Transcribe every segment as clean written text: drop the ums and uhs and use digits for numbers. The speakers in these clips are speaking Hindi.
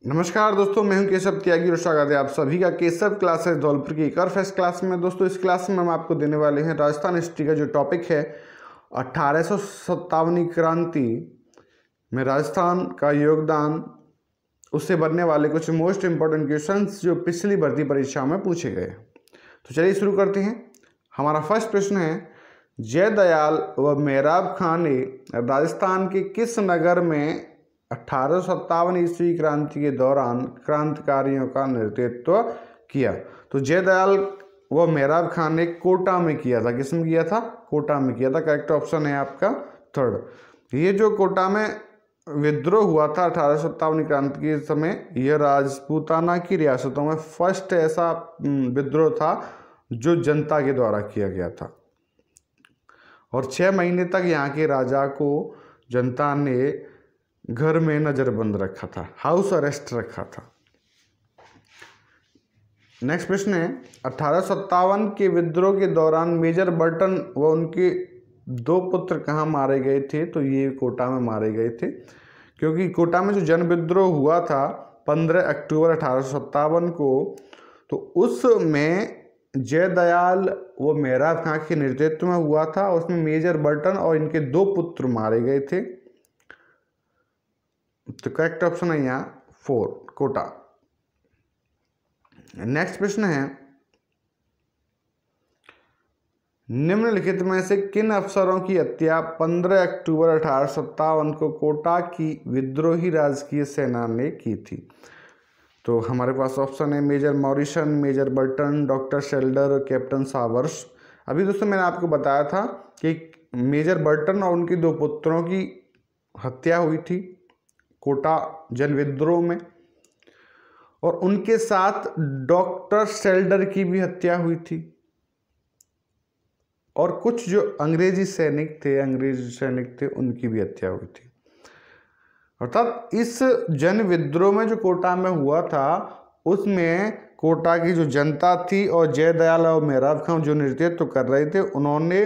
नमस्कार दोस्तों, मैं हूं केशव त्यागी और स्वागत है आप सभी का केशव क्लासेस धौलपुर की एक और फर्स्ट क्लास में। दोस्तों, इस क्लास में हम आपको देने वाले हैं राजस्थान हिस्ट्री का जो टॉपिक है 1857 क्रांति में राजस्थान का योगदान, उससे बनने वाले कुछ मोस्ट इम्पोर्टेंट क्वेश्चंस जो पिछली भर्ती परीक्षा में पूछे गए। तो चलिए शुरू करते हैं। हमारा फर्स्ट प्रश्न है, जयदयाल व मेहराब खां ने राजस्थान के किस नगर में 1857 ईस्वी क्रांति के दौरान क्रांतिकारियों का नेतृत्व किया? तो जयदयाल व मेहराब खां ने कोटा में किया था। किस में किया था? कोटा में किया था। करेक्ट ऑप्शन है आपका थर्ड। ये जो कोटा में विद्रोह हुआ था 1857 क्रांति के समय, यह राजपूताना की रियासतों में फर्स्ट ऐसा विद्रोह था जो जनता के द्वारा किया गया था, और 6 महीने तक यहाँ के राजा को जनता ने घर में नजरबंद रखा था, हाउस अरेस्ट रखा था। नेक्स्ट प्रश्न है, 1857 के विद्रोह के दौरान मेजर बर्टन व उनके 2 पुत्र कहाँ मारे गए थे? तो ये कोटा में मारे गए थे, क्योंकि कोटा में जो जन विद्रोह हुआ था 15 अक्टूबर 1857 को, तो उसमें जयदयाल व मेहराब खां के नेतृत्व में हुआ था। उसमें मेजर बर्टन और इनके 2 पुत्र मारे गए थे। तो करेक्ट ऑप्शन है यहाँ 4, कोटा। नेक्स्ट प्रश्न है, निम्नलिखित में से किन अफसरों की हत्या 15 अक्टूबर 1857 को कोटा की विद्रोही राजकीय सेना ने की थी? तो हमारे पास ऑप्शन है major Morrison, major Burton, doctor Shelder, captain Sawers. अभी दोस्तों मैंने आपको बताया था कि मेजर बर्टन और उनके 2 पुत्रों की हत्या हुई थी कोटा जन विद्रोह में, और उनके साथ डॉक्टर शेल्डर की भी हत्या हुई थी, और कुछ जो अंग्रेजी सैनिक थे उनकी भी हत्या हुई थी। अर्थात इस जन विद्रोह में जो कोटा में हुआ था, उसमें कोटा की जो जनता थी और जयदयाल और मेहराब खां जो नेतृत्व कर रहे थे, उन्होंने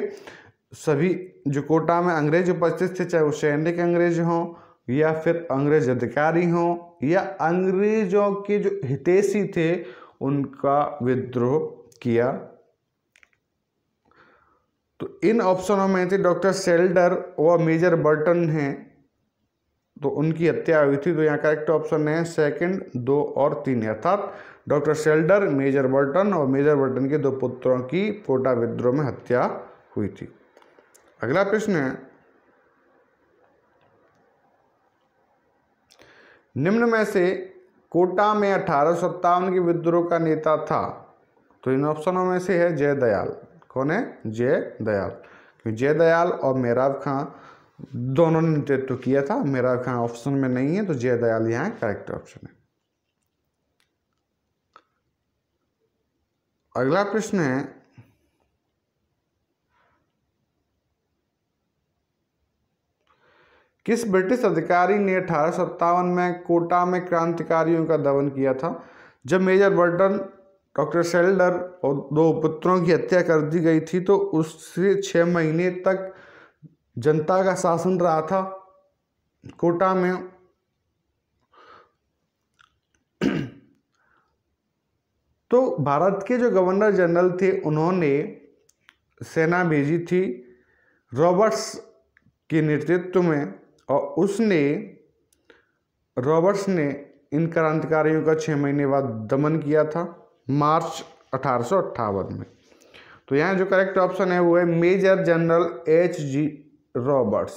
सभी जो कोटा में अंग्रेज उपस्थित थे, चाहे वो सैनिक अंग्रेज हों या फिर अंग्रेज अधिकारी हों या अंग्रेजों के जो हितैषी थे, उनका विद्रोह किया। तो इन ऑप्शनों में थे डॉक्टर शेल्डर व मेजर बर्टन हैं, तो उनकी हत्या हुई थी। तो यहाँ करेक्ट ऑप्शन है सेकंड, 2 और 3, अर्थात डॉक्टर शेल्डर, मेजर बर्टन और मेजर बर्टन के 2 पुत्रों की कोटा विद्रोह में हत्या हुई थी। अगला प्रश्न है, निम्न में से कोटा में 1857 के विद्रोह का नेता था? तो इन ऑप्शनों में से है जयदयाल। कौन है? जयदयाल। जयदयाल और मेहराब खां दोनों ने नेतृत्व किया था। मेहराब खां ऑप्शन में नहीं है, तो जयदयाल यहाँ करेक्ट ऑप्शन है। अगला प्रश्न है, किस ब्रिटिश अधिकारी ने 1857 में कोटा में क्रांतिकारियों का दमन किया था? जब मेजर बर्टन, डॉक्टर शेल्डर और 2 पुत्रों की हत्या कर दी गई थी, तो उससे 6 महीने तक जनता का शासन रहा था कोटा में। तो भारत के जो गवर्नर जनरल थे, उन्होंने सेना भेजी थी रॉबर्ट्स के नेतृत्व में, और रॉबर्ट्स ने इन क्रांतिकारियों का 6 महीने बाद दमन किया था, मार्च 1858 में। तो यहाँ जो करेक्ट ऑप्शन है वो है major general H.G. Roberts.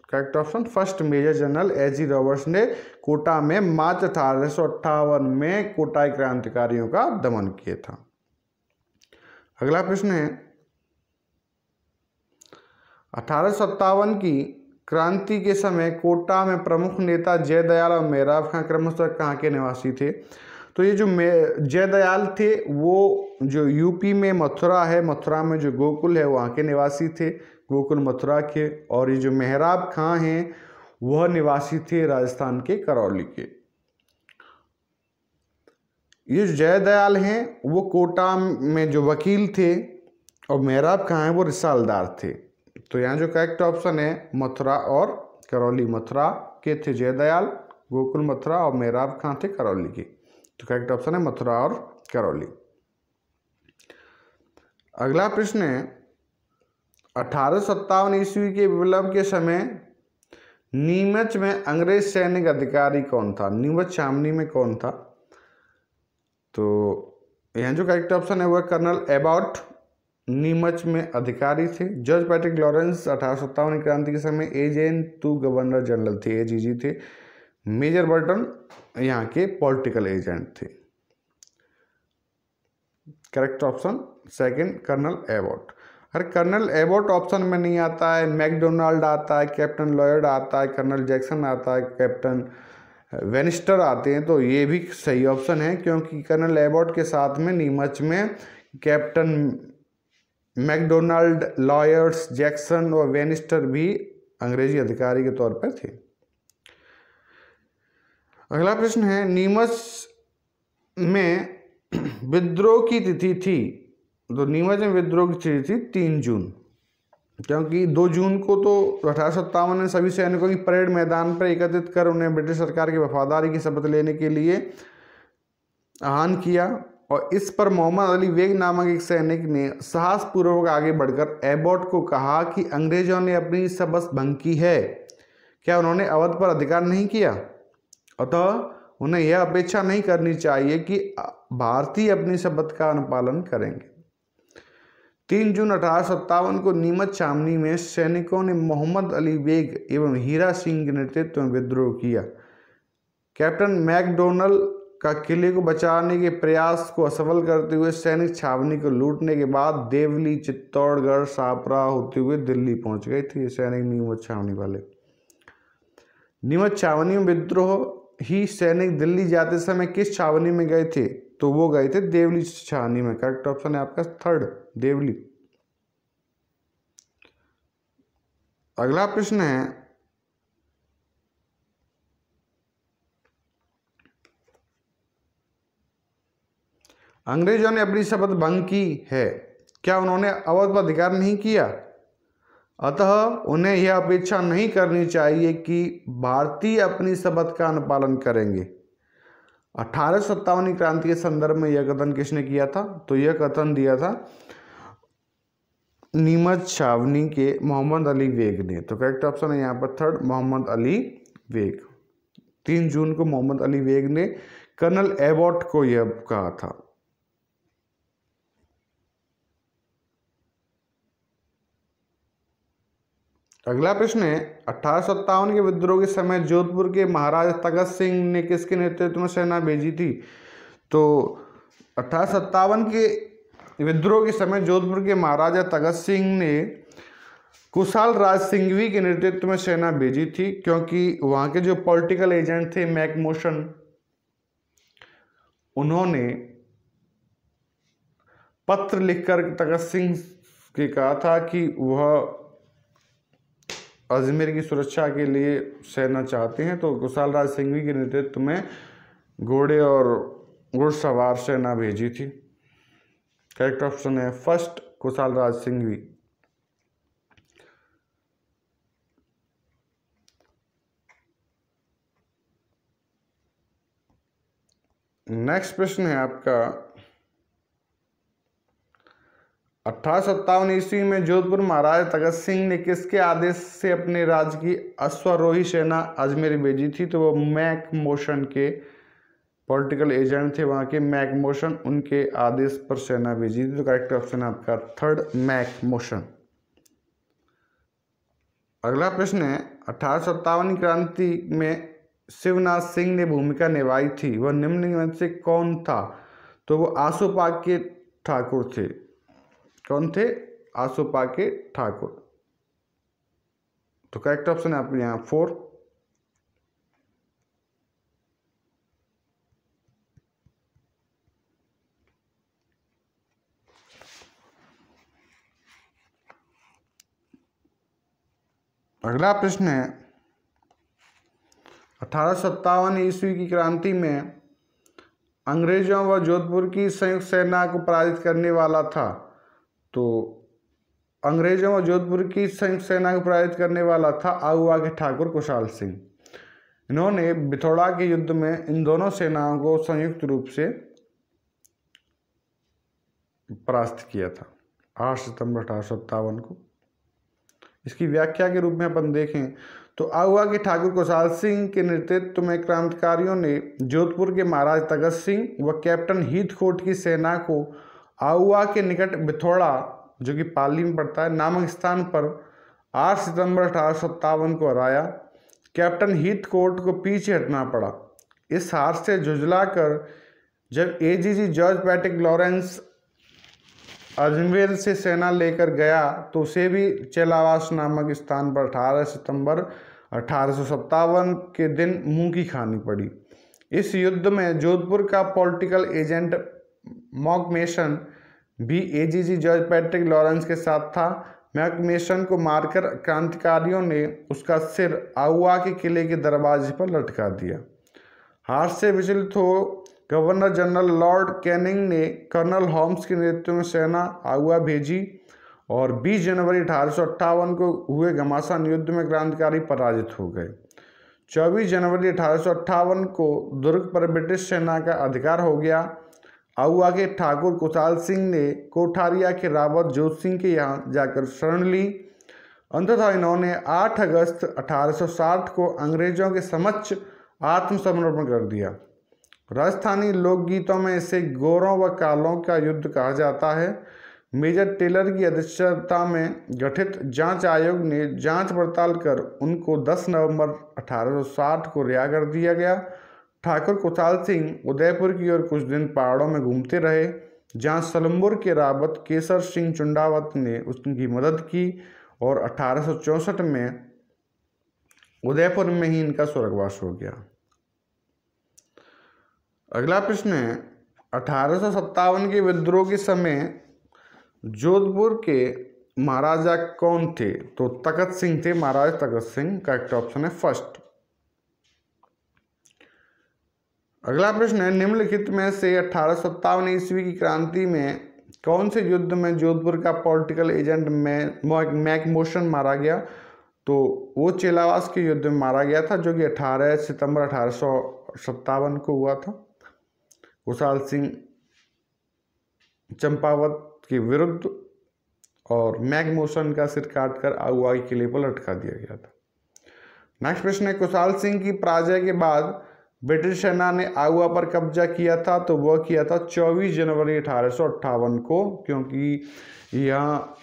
Correct option first, major general H.G. Roberts ने कोटा में मार्च 1858 में कोटाई क्रांतिकारियों का दमन किया था। अगला प्रश्न है, 1857 की क्रांति के समय कोटा में प्रमुख नेता जयदयाल और मेहराब खां क्रमशः कहाँ के निवासी थे? तो ये जो जयदयाल थे वो जो यूपी में मथुरा है, मथुरा में जो गोकुल है वहाँ के निवासी थे, गोकुल मथुरा के। और ये जो मेहराब खां हैं वह निवासी थे राजस्थान के करौली के। ये जो जयदयाल हैं वो कोटा में जो वकील थे, और मेहराब खां हैं वो रिसालदार थे। तो यहाँ जो करेक्ट ऑप्शन है मथुरा और करौली। मथुरा के थे जयदयाल, गोकुल, मथुरा और मेराब कहाँ थे? करौली की। तो करेक्ट ऑप्शन है मथुरा और करौली। अगला प्रश्न है 1857 ईस्वी के विप्लव के समय नीमच में अंग्रेज सैनिक अधिकारी कौन था? नीमच छावनी में कौन था? तो यहाँ जो करेक्ट ऑप्शन है वो कर्नल एबॉट नीमच में अधिकारी थे। जॉर्ज पैट्रिक लॉरेंस 1857 क्रांति के समय एजेंट टू गवर्नर जनरल थे, एजीजी थे। मेजर बर्टन यहाँ के पॉलिटिकल एजेंट थे। Correct option second colonel Abbott. अरे कर्नल एबॉट ऑप्शन में नहीं आता है, मैकडोनाल्ड आता है, कैप्टन लॉयड आता है, कर्नल जैक्सन आता है, कैप्टन वेनिस्टर आते हैं, तो ये भी सही ऑप्शन है क्योंकि कर्नल एबॉट के साथ में नीमच में कैप्टन मैकडोनाल्ड, लॉयड्स, जैक्सन और वेनिस्टर भी अंग्रेजी अधिकारी के तौर पर थे। अगला प्रश्न है नीमच में विद्रोह की तिथि थी? तो नीमच में विद्रोह की तिथि थी 3 जून, क्योंकि 2 जून को तो 1857 में सभी सैनिकों की परेड मैदान पर एकत्रित कर उन्हें ब्रिटिश सरकार की वफादारी की शपथ लेने के लिए आह्वान किया और इस पर मोहम्मद अली बेग नामक एक सैनिक ने साहसपूर्वक आगे बढ़कर एबॉट को कहा कि अंग्रेजों ने अपनी शपथ भंग की है, क्या उन्होंने अवध पर अधिकार नहीं किया? अतः उन्हें यह अपेक्षा नहीं करनी चाहिए कि भारतीय अपनी शपथ का अनुपालन करेंगे। 3 जून 1857 को नीमच छावनी में सैनिकों ने मोहम्मद अली बेग एवं हीरा सिंह के नेतृत्व में विद्रोह किया। कैप्टन मैकडोनल का किले को बचाने के प्रयास को असफल करते हुए सैनिक छावनी को लूटने के बाद देवली, चित्तौड़गढ़, सापरा होते हुए दिल्ली पहुंच गए थे ये सैनिक नीमच छावनी वाले। नीमच छावनी में विद्रोह ही सैनिक दिल्ली जाते समय किस छावनी में गए थे? तो वो गए थे देवली छावनी में। करेक्ट ऑप्शन है आपका थर्ड, देवली। अगला प्रश्न है अंग्रेजों ने अपनी शपथ भंग की है, क्या उन्होंने अवध पर अधिकार नहीं किया? अतः उन्हें यह अपेक्षा नहीं करनी चाहिए कि भारतीय अपनी शपथ का अनुपालन करेंगे। 1857 क्रांति के संदर्भ में यह कथन किसने किया था? तो यह कथन दिया था नीमच छावनी के मोहम्मद अली बेग ने। तो करेक्ट ऑप्शन है यहाँ पर थर्ड, मोहम्मद अली बेग। 3 जून को मोहम्मद अली बेग ने कर्नल एबॉट को यह कहा था। अगला प्रश्न है 1857 के विद्रोह के समय जोधपुर के महाराज तगत सिंह ने किसके नेतृत्व में सेना भेजी थी? तो 1857 के विद्रोह के समय जोधपुर के महाराजा तगत सिंह ने कुशाल राज सिंघवी के नेतृत्व में सेना भेजी थी, क्योंकि वहाँ के जो पॉलिटिकल एजेंट थे मैकमोशन, उन्होंने पत्र लिखकर तगत सिंह के कहा था कि वह अजमेर की सुरक्षा के लिए सेना चाहते हैं, तो कुशाल राज सिंघवी के नेतृत्व में घोड़े और घुड़सवार सेना भेजी थी। करेक्ट ऑप्शन है फर्स्ट, कुशाल राज सिंघवी। नेक्स्ट प्रश्न है आपका 1857 ईस्वी में जोधपुर महाराज तगत सिंह ने किसके आदेश से अपने राज्य की अश्वारोही सेना अजमेर भेजी थी? तो वो मैकमोशन के पॉलिटिकल एजेंट थे वहाँ के मैकमोशन, उनके आदेश पर सेना भेजी थी। तो करेक्ट ऑप्शन है आपका थर्ड, मैकमोशन। अगला प्रश्न है 1857 क्रांति में शिवनाथ सिंह ने भूमिका निभाई थी, वह निम्न में से कौन था? तो वो आसोपाक के ठाकुर थे। कौन थे? आसोपाक के ठाकुर। तो करेक्ट ऑप्शन है आपके यहाँ 4। अगला प्रश्न है 1857 ईस्वी की क्रांति में अंग्रेजों व जोधपुर की संयुक्त सेना को पराजित करने वाला था। तो अंग्रेजों व जोधपुर की संयुक्त सेना को पराजित करने वाला था आउवा के ठाकुर कुशाल सिंह। इन्होंने बिथोड़ा के युद्ध में इन दोनों सेनाओं को संयुक्त रूप से परास्त किया था 8 सितंबर 1857 को। इसकी व्याख्या के रूप में अपन देखें तो आहुआ के ठाकुर कुशाल सिंह के नेतृत्व में क्रांतिकारियों ने जोधपुर के महाराज तगत सिंह व कैप्टन हीथकोट की सेना को आहुआ के निकट बिथोड़ा, जो कि पाली में पड़ता है, नामक स्थान पर 8 सितंबर 1857 को हराया। कैप्टन हीथकोट को पीछे हटना पड़ा। इस हार से झुंझलाकर जब AGG George Patrick Lawrence Ajmer से सेना लेकर गया तो उसे भी चेलावास नामक स्थान पर 18 सितंबर 1857 के दिन मुंह की खानी पड़ी। इस युद्ध में जोधपुर का पॉलिटिकल एजेंट मैकमेशन भी एजीजी जॉर्ज पैट्रिक लॉरेंस के साथ था। मैकमेशन को मारकर क्रांतिकारियों ने उसका सिर आहुआ के किले के दरवाजे पर लटका दिया। हार से विचलित हो गवर्नर जनरल लॉर्ड कैनिंग ने कर्नल होम्स के नेतृत्व में सेना आहुआ भेजी और 20 जनवरी 1858 को हुए घमासान युद्ध में क्रांतिकारी पराजित हो गए। 24 जनवरी 1858 को दुर्ग पर ब्रिटिश सेना का अधिकार हो गया। आहुआ के ठाकुर कुशाल सिंह ने कोठारिया के रावत जोत सिंह के यहाँ जाकर शरण ली। अंततः इन्होंने 8 अगस्त 1860 को अंग्रेजों के समक्ष आत्मसमर्पण कर दिया। राजस्थानी लोकगीतों में इसे गोरों व कालों का युद्ध कहा जाता है। मेजर टेलर की अध्यक्षता में गठित जांच आयोग ने जांच पड़ताल कर उनको 10 नवंबर 1860 को रिहा कर दिया गया। ठाकुर कुशाल सिंह उदयपुर की ओर कुछ दिन पहाड़ों में घूमते रहे, जहां सलम्बुर के रावत केसर सिंह चुंडावत ने उनकी मदद की और 1864 में उदयपुर में ही इनका स्वर्गवास हो गया। अगला प्रश्न है 1857 के विद्रोह के समय जोधपुर के महाराजा कौन थे? तो तखत सिंह थे, महाराज तखत सिंह। करेक्ट ऑप्शन है फर्स्ट। अगला प्रश्न है निम्नलिखित में से 1857 ईस्वी की क्रांति में कौन से युद्ध में जोधपुर का पॉलिटिकल एजेंट मैकमोशन मारा गया? तो वो चेलावास के युद्ध में मारा गया था, जो कि 18 सितंबर 1857 को हुआ था। कुशाल सिंह चंपावत के विरुद्ध और मैकमोशन का सिर काटकर आहुआ के किले पर लटका दिया गया था। नेक्स्ट प्रश्न है कुशाल सिंह की पराजय के बाद ब्रिटिश सेना ने आहुआ पर कब्जा किया था, तो वह किया था 24 जनवरी 1858 को, क्योंकि यहाँ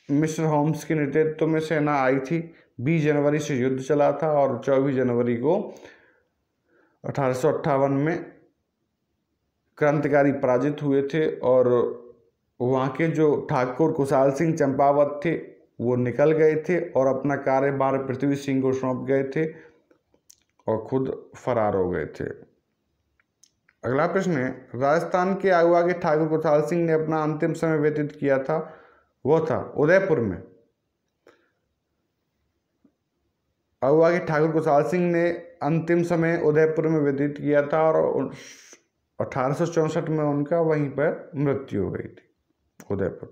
मिस्टर होम्स के नेतृत्व में सेना आई थी। 20 जनवरी से युद्ध चला था और 24 जनवरी को 1858 में क्रांतिकारी पराजित हुए थे और वहाँ के जो ठाकुर कुशाल सिंह चंपावत थे वो निकल गए थे और अपना कार्यभार पृथ्वी सिंह को सौंप गए थे और खुद फरार हो गए थे। अगला प्रश्न है राजस्थान के आहुआ के ठाकुर कुशाल सिंह ने अपना अंतिम समय व्यतीत किया था, वो था उदयपुर में। आहुआ के ठाकुर कुशाल सिंह ने अंतिम समय उदयपुर में व्यतीत किया था और 1864 में उनका वहीं पर मृत्यु हो गई थी, उदयपुर।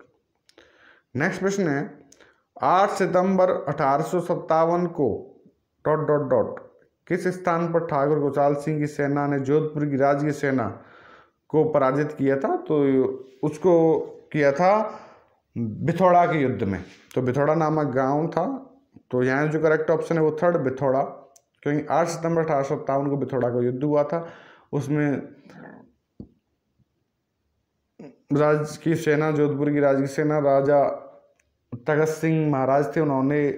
नेक्स्ट प्रश्न है 8 सितंबर 1857 को ... किस स्थान पर ठाकुर कुशाल सिंह की सेना ने जोधपुर की राजकीय सेना को पराजित किया था? तो उसको किया था बिथोड़ा के युद्ध में। तो बिथोड़ा नामक गांव था, तो यहाँ जो करेक्ट ऑप्शन है वो थर्ड, बिथोड़ा, क्योंकि 8 सितंबर 1857 को बिथोड़ा का युद्ध हुआ था। उसमें राजकीय सेना, जोधपुर की राजकीय सेना, राजा तखत सिंह महाराज थे, उन्होंने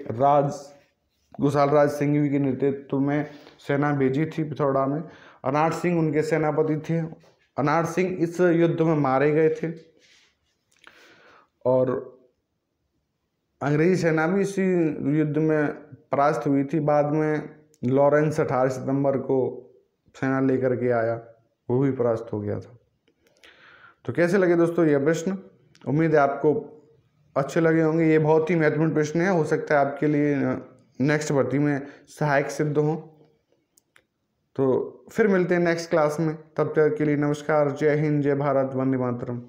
कुशाल राज सिंह के नेतृत्व में सेना भेजी थी बिथोड़ा में। अनाट सिंह उनके सेनापति थे। अनाट सिंह इस युद्ध में मारे गए थे और अंग्रेजी सेना भी इसी युद्ध में परास्त हुई थी। बाद में लॉरेंस 18 सितंबर को सेना लेकर के आया, वो भी परास्त हो गया था। तो कैसे लगे दोस्तों ये प्रश्न? उम्मीद है आपको अच्छे लगे होंगे। ये बहुत ही महत्वपूर्ण प्रश्न है, हो सकता है आपके लिए नेक्स्ट भर्ती में सहायक सिद्ध हो। तो फिर मिलते हैं नेक्स्ट क्लास में, तब तक के लिए नमस्कार। जय हिंद, जय भारत, वंदे मातरम।